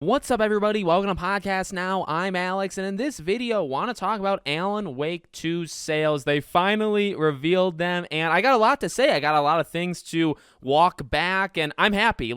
What's up, everybody? Welcome to Podcast Now. I'm Alex, and in this video, I want to talk about Alan Wake 2's sales. They finally revealed them, and I got a lot to say. I got a lot of things to walk back, and I'm happy.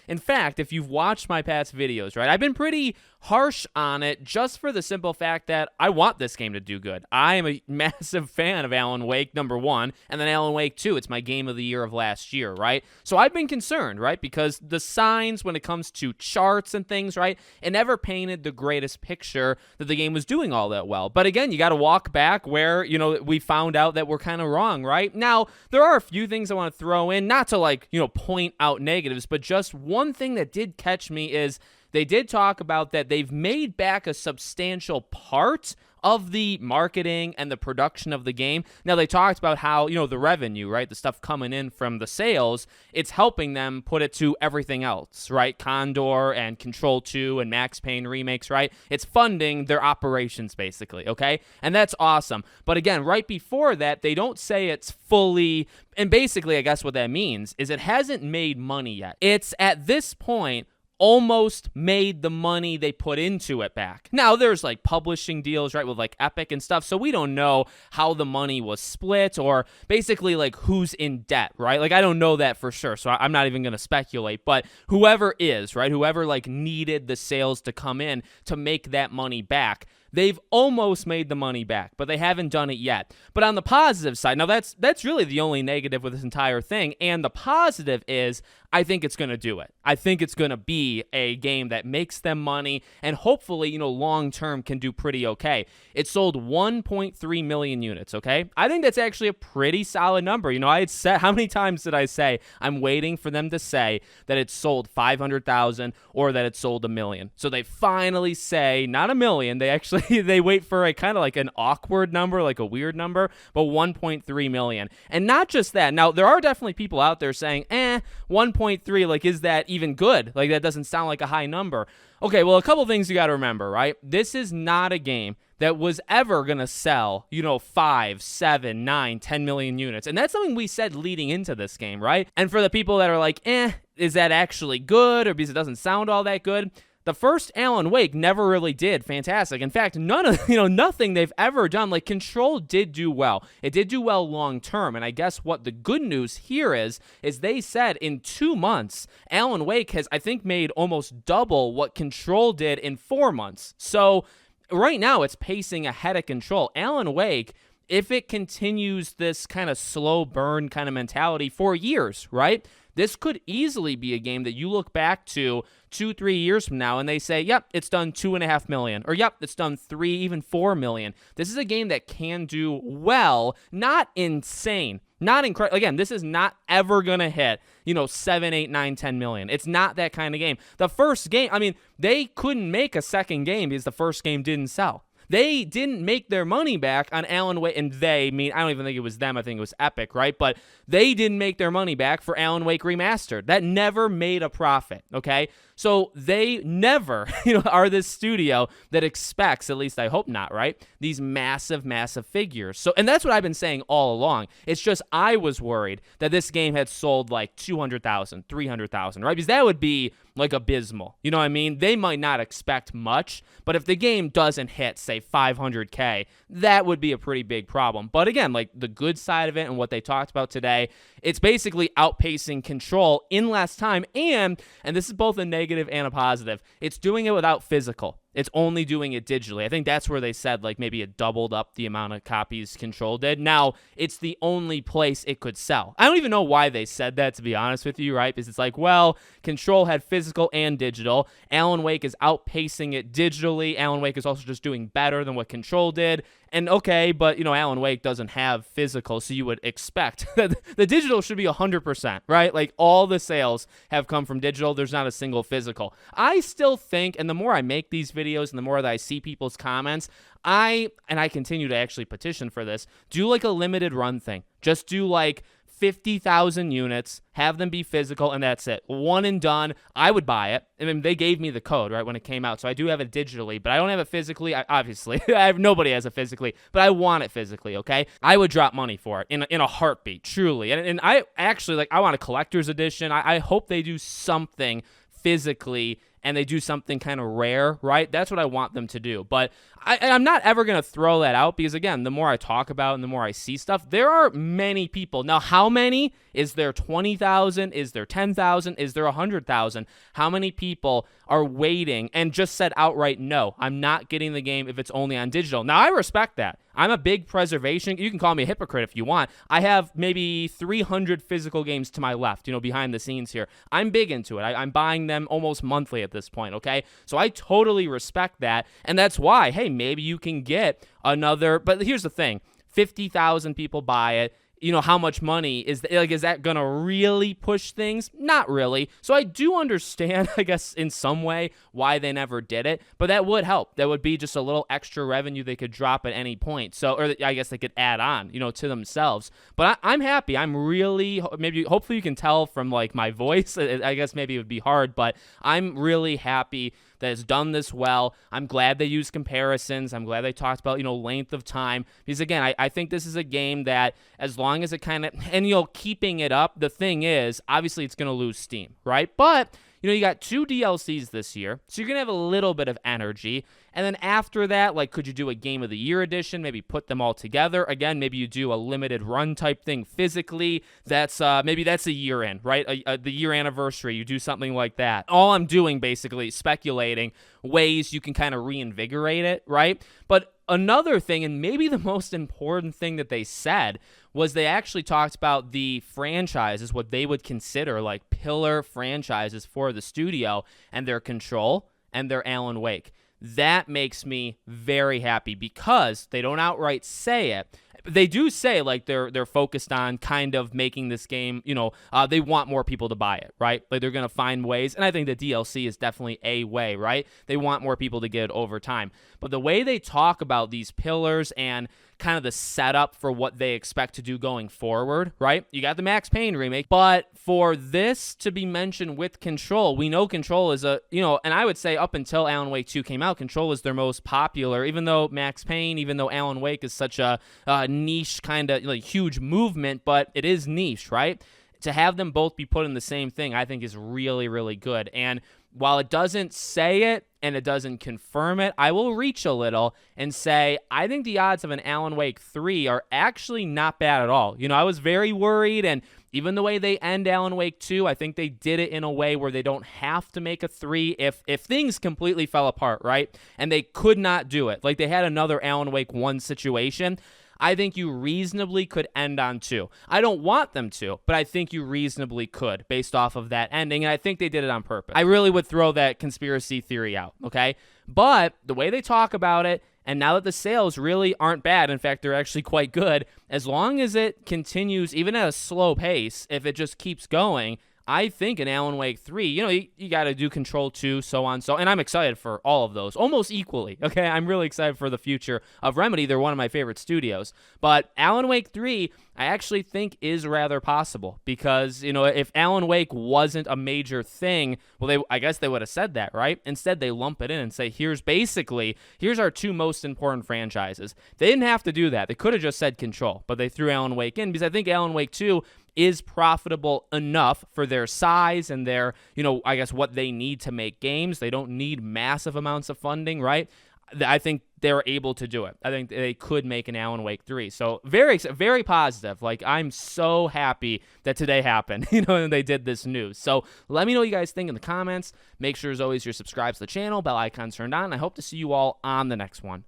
In fact, if you've watched my past videos, right, I've been pretty harsh on it just for the simple fact that I want this game to do good. I am a massive fan of Alan Wake, number one, and then Alan Wake 2. It's my game of the year of last year, right? So I've been concerned, right, because the signs when it comes to charts and things, right, it never painted the greatest picture that the game was doing all that well. But again, you got to walk back where, we found out that we're kind of wrong, right? Now, there are a few things I want to throw in, not to point out negatives, but just one thing that did catch me is they did talk about that they've made back a substantial part of the marketing and the production of the game. Now, they talked about how, the revenue, right, the stuff coming in from the sales, it's helping them put it to everything else, right? Condor and Control 2 and Max Payne remakes, right? It's funding their operations, basically, okay? And that's awesome. But again, right before that, they don't say it's fully, and basically, I guess what that means is it hasn't made money yet. It's at this point almost made the money they put into it back. Now, there's publishing deals, right, with Epic and stuff, so we don't know how the money was split or basically who's in debt, right? I don't know that for sure, so I'm not even going to speculate, but whoever is, right, whoever needed the sales to come in to make that money back, they've almost made the money back, but they haven't done it yet. But on the positive side, now that's really the only negative with this entire thing, and the positive is I think it's going to do it. I think it's going to be a game that makes them money and hopefully, long-term can do pretty okay. It sold 1.3 million units, okay? I think that's actually a pretty solid number. I had said, how many times did I say I'm waiting for them to say that it sold 500,000 or that it sold 1 million? So they finally say, not 1 million, they wait for a kind of an awkward number, a weird number, but 1.3 million. And not just that. Now, there are definitely people out there saying, 1.3, is that even good? That doesn't sound like a high number. Okay, well, a couple things you got to remember, right? This is not a game that was ever going to sell, 5, 7, 9, 10 million units. And that's something we said leading into this game, right? And for the people that are is that actually good or because it doesn't sound all that good? The first Alan Wake never really did fantastic. In fact, nothing they've ever done. Control did do well. It did do well long term. And I guess what the good news here is they said in 2 months, Alan Wake has, I think, made almost double what Control did in 4 months. So right now it's pacing ahead of Control. Alan Wake, if it continues this kind of slow burn kind of mentality for years, right? This could easily be a game that you look back to 2-3 years from now and they say, yep, it's done 2.5 million, or yep, it's done 3, even 4 million. This is a game that can do well, not insane, not incredible. Again, this is not ever going to hit, 7, 8, 9, 10 million. It's not that kind of game. The first game, they couldn't make a second game because the first game didn't sell. They didn't make their money back on Alan Wake, and I don't even think it was them, I think it was Epic, right? But they didn't make their money back for Alan Wake Remastered. That never made a profit, okay? So they never, are this studio that expects, at least I hope not, right, these massive, massive figures. So, and that's what I've been saying all along. It's just I was worried that this game had sold 200,000, 300,000, right? Because that would be abysmal. You know what I mean? They might not expect much, but if the game doesn't hit, say, 500K, that would be a pretty big problem. But again, the good side of it and what they talked about today, it's basically outpacing Control in less time, and this is both a negative and a positive, it's doing it without physical. It's only doing it digitally. I think that's where they said maybe it doubled up the amount of copies Control did. Now, it's the only place it could sell. I don't even know why they said that, to be honest with you, right? Because it's Control had physical and digital. Alan Wake is outpacing it digitally. Alan Wake is also just doing better than what Control did. And okay, but, Alan Wake doesn't have physical, so you would expect that the digital should be 100%, right? All the sales have come from digital. There's not a single physical. I still think, and the more I make these videos and the more that I see people's comments, I continue to actually petition for this, do a limited run thing. Just do 50,000 units, have them be physical, and that's it. One and done. I would buy it. They gave me the code, right, when it came out, so I do have it digitally, but I don't have it physically. Obviously, nobody has it physically, but I want it physically, okay? I would drop money for it in a heartbeat, truly. And I actually, I want a collector's edition. I hope they do something physically and they do something kind of rare, right? That's what I want them to do. But I'm not ever going to throw that out because, again, the more I talk about and the more I see stuff, there are many people. Now, how many? Is there 20,000? Is there 10,000? Is there 100,000? How many people are waiting and just said outright, no, I'm not getting the game if it's only on digital? Now, I respect that. I'm a big preservation. You can call me a hypocrite if you want. I have maybe 300 physical games to my left, behind the scenes here. I'm big into it. I'm buying them almost monthly at this point, okay? So I totally respect that. And that's why, hey, maybe you can get another, but here's the thing, 50,000 people buy it. How much money is that going to really push things? Not really. So I do understand, I guess, in some way why they never did it, but that would help. That would be just a little extra revenue they could drop at any point. So, or I guess they could add on, to themselves. But I'm happy. I'm really, hopefully you can tell from like my voice. I guess maybe it would be hard, but I'm really happy that has done this well. I'm glad they used comparisons. I'm glad they talked about, length of time. Because again, I think this is a game that as long as it kind of, and keeping it up, the thing is, obviously it's going to lose steam, right? But you got 2 DLCs this year, so you're going to have a little bit of energy. And then after that, like, could you do a Game of the Year edition? Maybe put them all together. Again, maybe you do a limited run type thing physically. That's maybe that's a year in, right? The year anniversary, you do something like that. All I'm doing, basically, speculating ways you can kind of reinvigorate it, right? But another thing, and maybe the most important thing that they said, was they actually talked about the franchises, what they would consider like pillar franchises for the studio, and their Control and their Alan Wake. That makes me very happy because they don't outright say it. They do say like they're focused on kind of making this game, they want more people to buy it, right? Like they're going to find ways, and I think the DLC is definitely a way, right? They want more people to get it over time. But the way they talk about these pillars and kind of the setup for what they expect to do going forward, right? You got the Max Payne remake, but for this to be mentioned with Control, we know Control is and I would say up until Alan Wake 2 came out, Control is their most popular, even though Max Payne, even though Alan Wake is such a niche kind of huge movement, but it is niche, right? To have them both be put in the same thing, I think is really, really good. And while it doesn't say it and it doesn't confirm it, I will reach a little and say I think the odds of an Alan Wake 3 are actually not bad at all. I was very worried, and even the way they end Alan Wake 2, I think they did it in a way where they don't have to make a 3 if things completely fell apart, right? And they could not do it. Like they had another Alan Wake 1 situation. I think you reasonably could end on 2. I don't want them to, but I think you reasonably could based off of that ending, and I think they did it on purpose. I really would throw that conspiracy theory out, okay? But the way they talk about it, and now that the sales really aren't bad, in fact, they're actually quite good, as long as it continues, even at a slow pace, if it just keeps going, I think in Alan Wake 3, you got to do Control 2, so on, and I'm excited for all of those, almost equally, okay? I'm really excited for the future of Remedy. They're one of my favorite studios. But Alan Wake 3, I actually think is rather possible because, if Alan Wake wasn't a major thing, well, I guess they would have said that, right? Instead, they lump it in and say, here's our 2 most important franchises. They didn't have to do that. They could have just said Control, but they threw Alan Wake in because I think Alan Wake 2 is profitable enough for their size and their, I guess what they need to make games. They don't need massive amounts of funding, right? I think they're able to do it. I think they could make an Alan Wake 3. So very, very positive. Like, I'm so happy that today happened, and they did this news. So let me know what you guys think in the comments. Make sure, as always, you're subscribed to the channel, bell icon turned on. I hope to see you all on the next one.